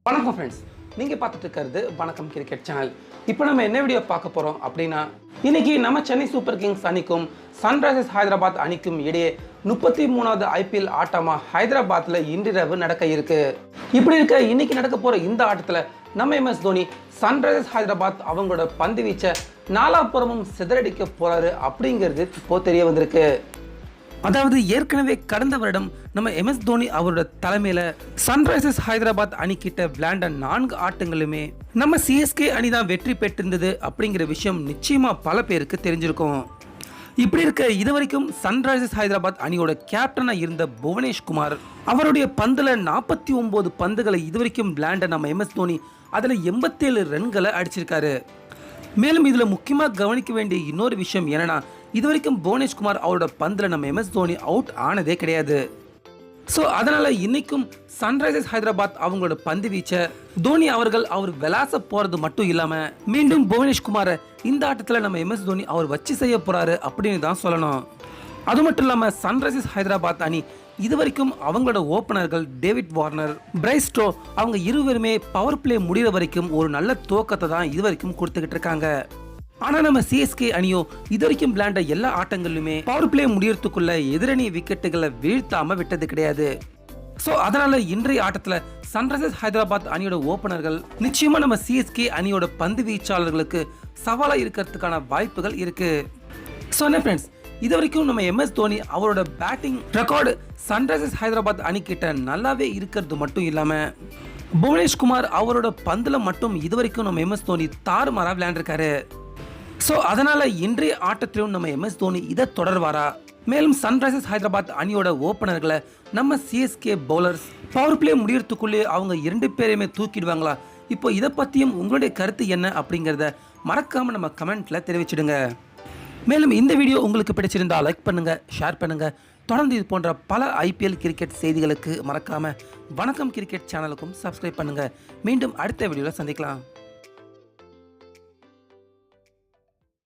வணக்கம் ஃப்ரெண்ட்ஸ், நீங்கள் பார்த்துட்டு இருக்கிறது வணக்கம் கிரிக்கெட் சேனல். இப்போ நம்ம என்ன வீடியோ பார்க்க போகிறோம் அப்படின்னா, இன்னைக்கு நம்ம சென்னை சூப்பர் கிங்ஸ் அணிக்கும் சன்ரைசர்ஸ் ஹைதராபாத் அணிக்கும் இடையே 33வது ஐபிஎல் ஆட்டமாக ஹைதராபாத்தில் இன்றிரவு நடக்க இருக்கு. இப்படி இருக்க இன்னைக்கு நடக்க போகிற இந்த ஆட்டத்தில் நம்ம MS தோனி சன்ரைசர்ஸ் ஹைதராபாத் அவங்களோட பந்து வீச்சை நாலாபுறமும் சிதறடிக்க போறாரு அப்படிங்கிறது இப்போ தெரிய வந்திருக்கு. அதாவது ஏற்கனவே கடந்த வருடம் நம்ம MS தோனி அவரோட தலைமையில சன்ரைசர்ஸ் ஹைதராபாத் அணி கிட்ட விளையாண்ட 4 ஆட்டங்களுமே நம்ம CSK அணி தான் வெற்றி பெற்றிருந்தது அப்படிங்கிற விஷயம் நிச்சயமா பல பேருக்கு தெரிஞ்சிருக்கும். இப்படி இருக்க இதுவரைக்கும் சன்ரைசர்ஸ் ஹைதராபாத் அணியோட கேப்டனா இருந்த புவனேஷ்குமார் அவருடைய பந்துல 49 பந்துகளை இதுவரைக்கும் விளையாண்ட நம்ம MS தோனி அதுல 87 ரன்களை அடிச்சிருக்காரு. மேலும் இதுல முக்கியமா கவனிக்க வேண்டிய இன்னொரு விஷயம் என்னன்னா, இதுவரைக்கும் புவனேஷ்குமார் அவரோட பந்துல நம்ம MS தோனி அவுட் ஆனதே கிடையாது. ஸோ அதனால இன்னைக்கும் சன்ரைசர்ஸ் ஹைதராபாத் அவங்களோட பந்து வீச்சை தோனி அவர் விளாச போறது மட்டும் இல்லாம மீண்டும் புவனேஷ்குமாரை இந்த ஆட்டத்தில் நம்ம MS தோனி அவர் வச்சு செய்ய போறாரு அப்படின்னு தான் சொல்லணும். அது மட்டும் இல்லாம சன்ரைசர்ஸ் ஹைதராபாத் அணி இதுவரைக்கும் அவங்களோட ஓபனர்கள் டேவிட் வார்னர், பிரைஸ் ஸ்ட்ரோ அவங்க இருவருமே பவர் பிளே முடிகிற வரைக்கும் ஒரு நல்ல துவக்கத்தை தான் இதுவரைக்கும் கொடுத்துக்கிட்டு இருக்காங்க. ஆனா நம்ம CSK அணியோ இதுவரைக்கும் விளையாண்ட எல்லா ஆட்டங்களிலுமே பவர் பிளே முடியறதுக்குள்ள எதிரணி விக்கெட்டுகளை வீழ்த்தாம விட்டது கிடையாது. ஸோ அதனால இன்றைய ஆட்டத்தில் சன்ரைசர்ஸ் ஹைதராபாத் அணியோட ஓபனர்கள் நிச்சயமா நம்ம CSK அணியோட பந்து வீச்சாளர்களுக்கு சவாலா இருக்கிறதுக்கான வாய்ப்புகள் இருக்கு. ஸோ என்ன ஃப்ரெண்ட்ஸ், இது வரைக்கும் நம்ம MS தோனி அவரோட பேட்டிங் ரெக்கார்டு சன்ரைசர்ஸ் ஹைதராபாத் அணி கிட்ட நல்லாவே இருக்கிறது மட்டும் இல்லாம புவனேஷ்குமார் அவரோட பந்துல மட்டும் இதுவரைக்கும் நம்ம MS தோனி தாறுமாறா விளையாண்டிருக்காரு. ஸோ அதனால இன்றைய ஆட்டத்திலும் நம்ம MS தோனி இதை தொடர்வாரா? மேலும் சன்ரைசர்ஸ் ஹைதராபாத் அணியோட ஓபனர்களை நம்ம CSK பவுலர்ஸ் பவர் பிளே முடியறதுக்குள்ளே அவங்க 2 பேரையுமே தூக்கிடுவாங்களா? இப்போ இதை பற்றியும் உங்களுடைய கருத்து என்ன அப்படிங்கிறத மறக்காம நம்ம கமெண்ட்ல தெரிவிச்சிடுங்க. மேலும் இந்த வீடியோ உங்களுக்கு பிடிச்சிருந்தா லைக் பண்ணுங்க, ஷேர் பண்ணுங்க. தொடர்ந்து இது போன்ற பல IPL கிரிக்கெட் செய்திகளுக்கு மறக்காம வணக்கம் கிரிக்கெட் சேனலுக்கும் சப்ஸ்கிரைப் பண்ணுங்க. மீண்டும் அடுத்த வீடியோவில் சந்திக்கலாம்.